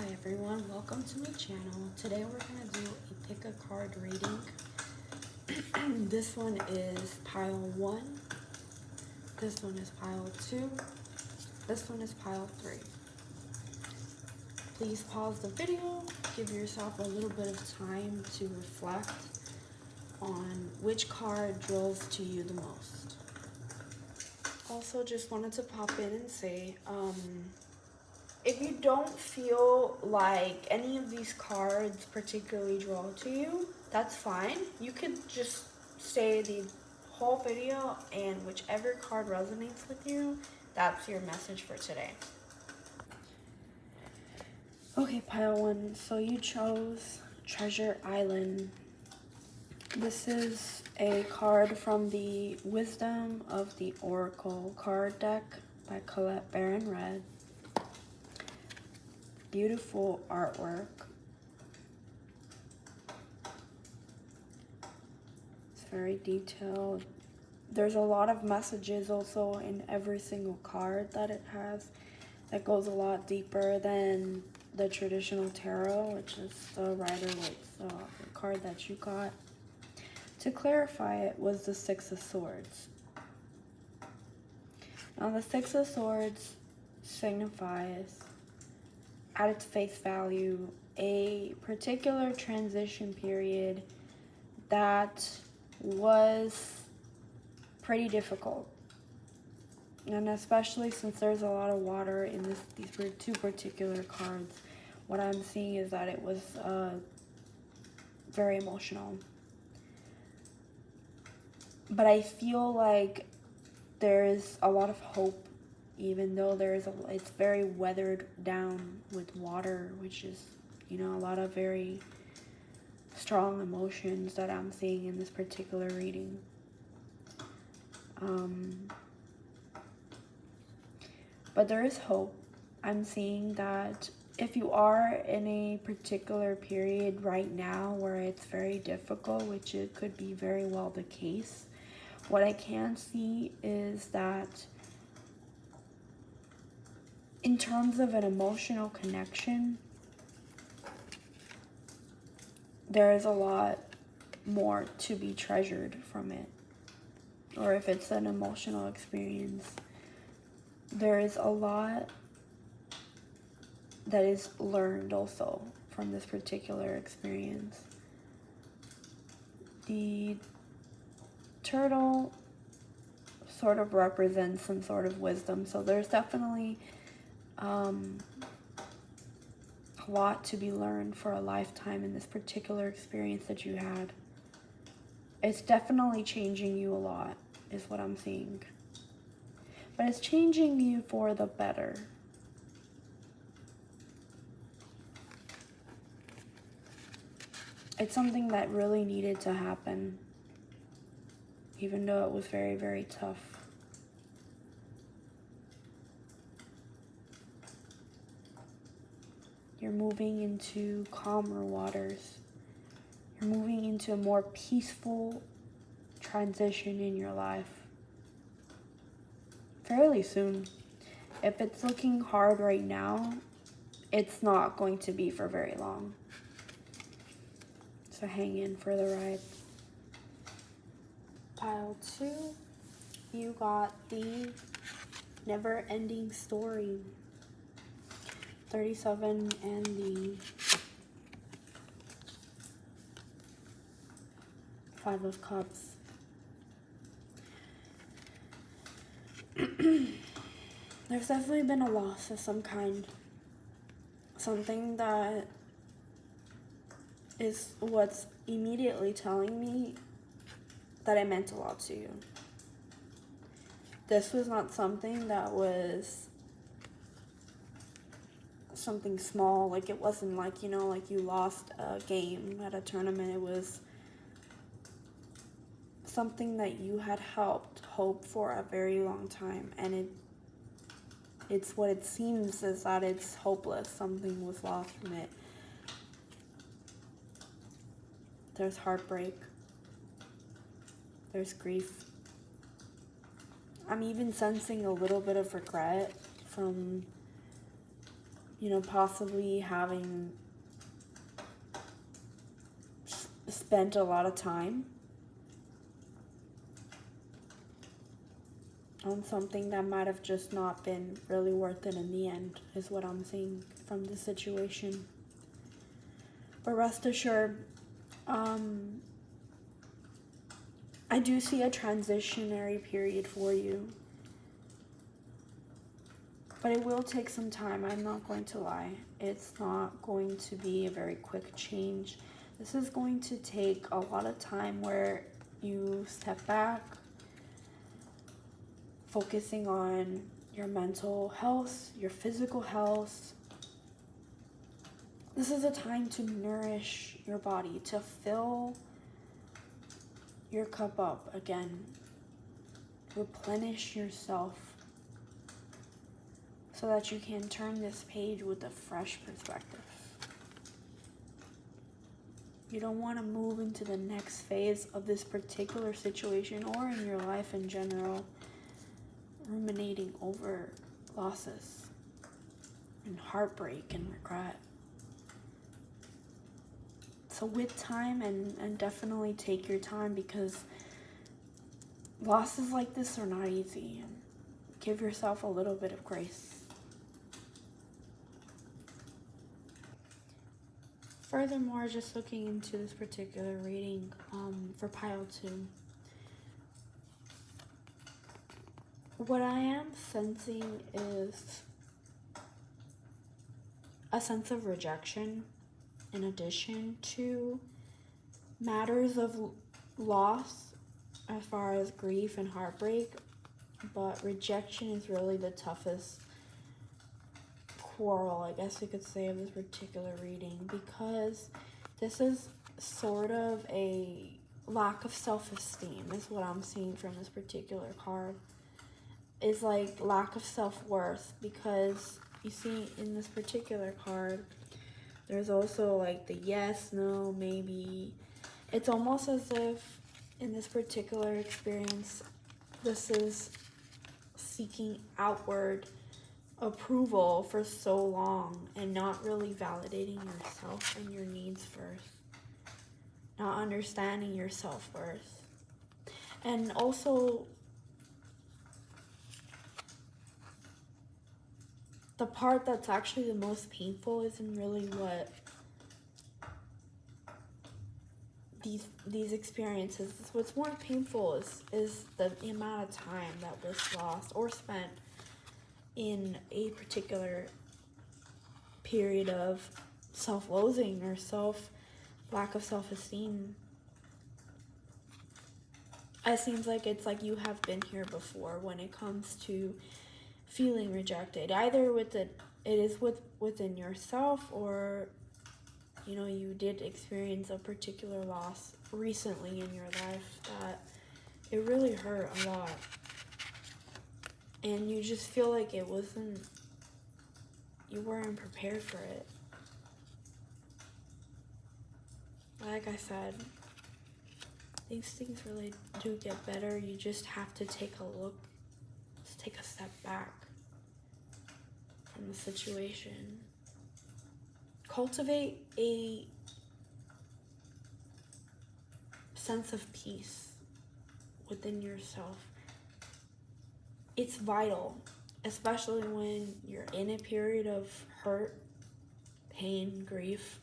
Hi everyone, welcome to my channel. Today we're going to do a pick a card reading. This one is pile 1, this one is pile 2, this one is pile 3. Please pause the video, give yourself a little bit of time to reflect on which card draws to you the most. Also, just wanted to pop in and say, if you don't feel like any of these cards particularly draw to you, that's fine. You could just stay the whole video and whichever card resonates with you, that's your message for today. Okay, pile 1. So you chose Treasure Island. This is a card from the Wisdom of the Oracle card deck by Colette Baron-Reid. Beautiful artwork. It's very detailed. There's a lot of messages also in every single card that it has that goes a lot deeper than the traditional tarot, which is the Rider-Waite, the card that you got. To clarify, it was the Six of Swords. Now the Six of Swords signifies, at its face value, a particular transition period that was pretty difficult. And especially since there's a lot of water in these two particular cards, what I'm seeing is that it was very emotional. But I feel like there's a lot of hope, even though it's very weathered down with water, which is, a lot of very strong emotions that I'm seeing in this particular reading. But there is hope. I'm seeing that if you are in a particular period right now where it's very difficult, which it could be very well the case, what I can see is that in terms of an emotional connection, there is a lot more to be treasured from it. Or if it's an emotional experience, there is a lot that is learned also from this particular experience. The turtle sort of represents some sort of wisdom, so there's definitely a lot to be learned for a lifetime in this particular experience that you had. It's definitely changing you a lot, is what I'm seeing. But it's changing you for the better. It's something that really needed to happen, even though it was very, very tough. You're moving into calmer waters. You're moving into a more peaceful transition in your life fairly soon. If it's looking hard right now, it's not going to be for very long. So hang in for the ride. Pile 2, you got the Never Ending Story. 37 and the 5 of Cups. There's definitely been a loss of some kind. Something that is what's immediately telling me that it meant a lot to you. This was not something that was something small. Like, it wasn't like, like you lost a game at a tournament. It was something that you had helped hope for a very long time, and it's what it seems is that it's hopeless. Something was lost from it. There's heartbreak. There's grief. I'm even sensing a little bit of regret from possibly having spent a lot of time on something that might have just not been really worth it in the end, is what I'm seeing from the situation. But rest assured, I do see a transitionary period for you. But it will take some time, I'm not going to lie. It's not going to be a very quick change. This is going to take a lot of time where you step back, focusing on your mental health, your physical health. This is a time to nourish your body, to fill your cup up again, replenish yourself so that you can turn this page with a fresh perspective. You don't want to move into the next phase of this particular situation or in your life in general, ruminating over losses and heartbreak and regret. So with time, and definitely take your time, because losses like this are not easy. And give yourself a little bit of grace. Furthermore, just looking into this particular reading for pile 2, what I am sensing is a sense of rejection in addition to matters of loss as far as grief and heartbreak, but rejection is really the toughest quarrel, I guess you could say, of this particular reading, because this is sort of a lack of self-esteem is what I'm seeing from this particular card. Is like lack of self-worth, because you see in this particular card there's also like the yes, no, maybe. It's almost as if in this particular experience this is seeking outward approval for so long and not really validating yourself and your needs first, not understanding your self-worth. And also the part that's actually the most painful isn't really what these experiences. What's more painful is the amount of time that was lost or spent in a particular period of self-loathing or lack of self-esteem. It seems like it's like you have been here before when it comes to feeling rejected. Either it is within yourself, or you did experience a particular loss recently in your life that it really hurt a lot. And you just feel like you weren't prepared for it. Like I said, these things really do get better. You just have to take a step back from the situation. Cultivate a sense of peace within yourself. It's vital, especially when you're in a period of hurt, pain, grief.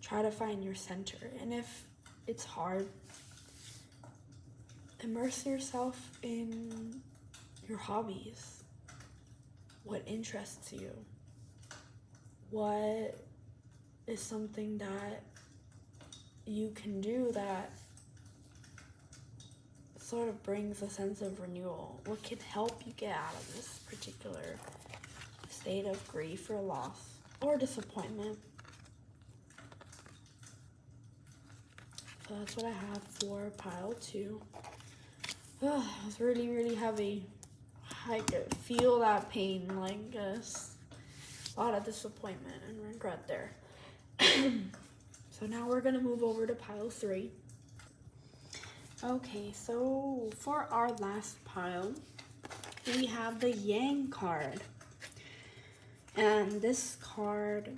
Try to find your center. And if it's hard, immerse yourself in your hobbies. What interests you? What is something that you can do that sort of brings a sense of renewal? What can help you get out of this particular state of grief or loss or disappointment? So that's what I have for pile 2. Oh, it was really, really heavy. I could feel that pain, like a lot of disappointment and regret there. So now we're gonna move over to pile 3. Okay, so for our last pile, we have the Yang card. And this card,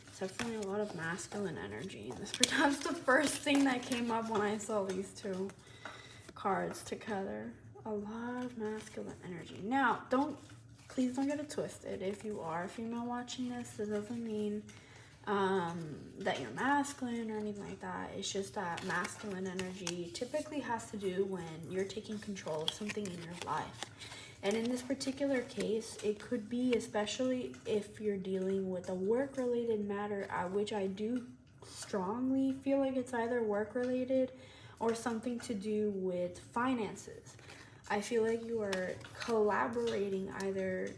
it's definitely a lot of masculine energy. That's the first thing that came up when I saw these two cards together. A lot of masculine energy. Now, please don't get it twisted. If you are a female watching this, it doesn't mean that you're masculine or anything like that. It's just that masculine energy typically has to do when you're taking control of something in your life. And in this particular case, it could be, especially if you're dealing with a work-related matter, which I do strongly feel like it's either work-related or something to do with finances. I feel like you are collaborating either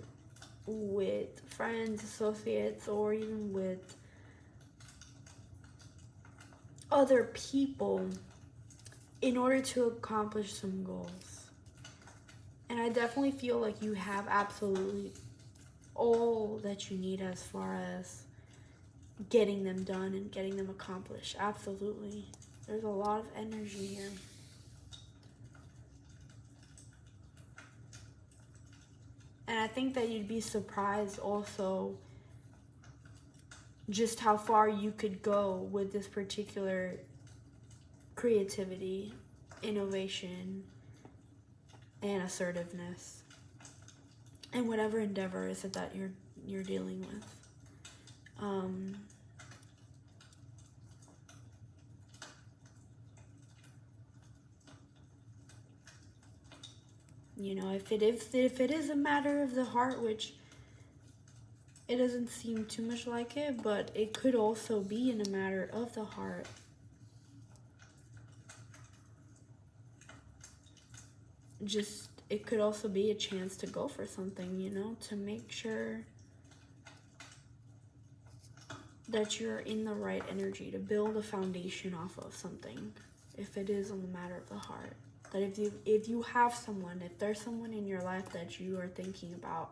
with friends, associates, or even with other people in order to accomplish some goals. And I definitely feel like you have absolutely all that you need as far as getting them done and getting them accomplished. Absolutely. There's a lot of energy here. And I think that you'd be surprised also just how far you could go with this particular creativity, innovation, and assertiveness, and whatever endeavor is it that you're dealing with. You know, if it is a matter of the heart, which it doesn't seem too much like it, but it could also be in a matter of the heart. Just, it could also be a chance to go for something, you know, to make sure that you're in the right energy, to build a foundation off of something, if it is on the matter of the heart. That if you have someone, if there's someone in your life that you are thinking about,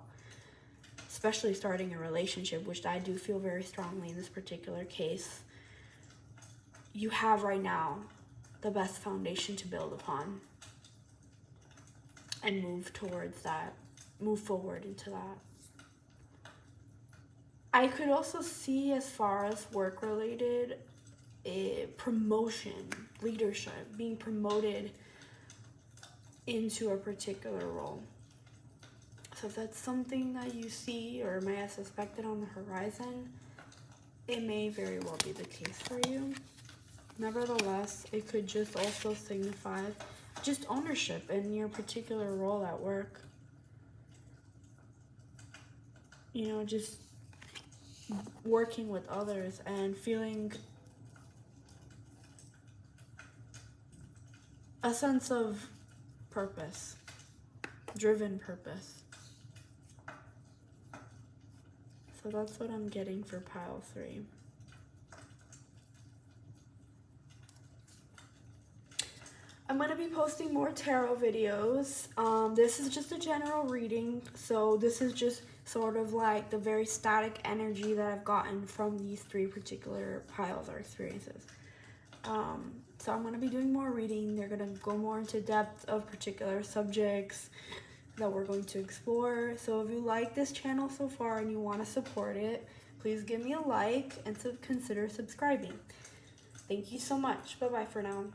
especially starting a relationship, which I do feel very strongly in this particular case, you have right now the best foundation to build upon and move towards that, move forward into that. I could also see, as far as work-related, promotion, leadership, being promoted into a particular role. So if that's something that you see or may have suspected on the horizon, it may very well be the case for you. Nevertheless, it could just also signify just ownership in your particular role at work. You know, just working with others and feeling a sense of purpose, driven purpose. So that's what I'm getting for pile 3. I'm going to be posting more tarot videos. This is just a general reading, so this is just sort of like the very static energy that I've gotten from these 3 particular piles or experiences. So I'm going to be doing more reading. They're going to go more into depth of particular subjects that we're going to explore. So if you like this channel so far and you want to support it, please give me a like and consider subscribing. Thank you so much. Bye-bye for now.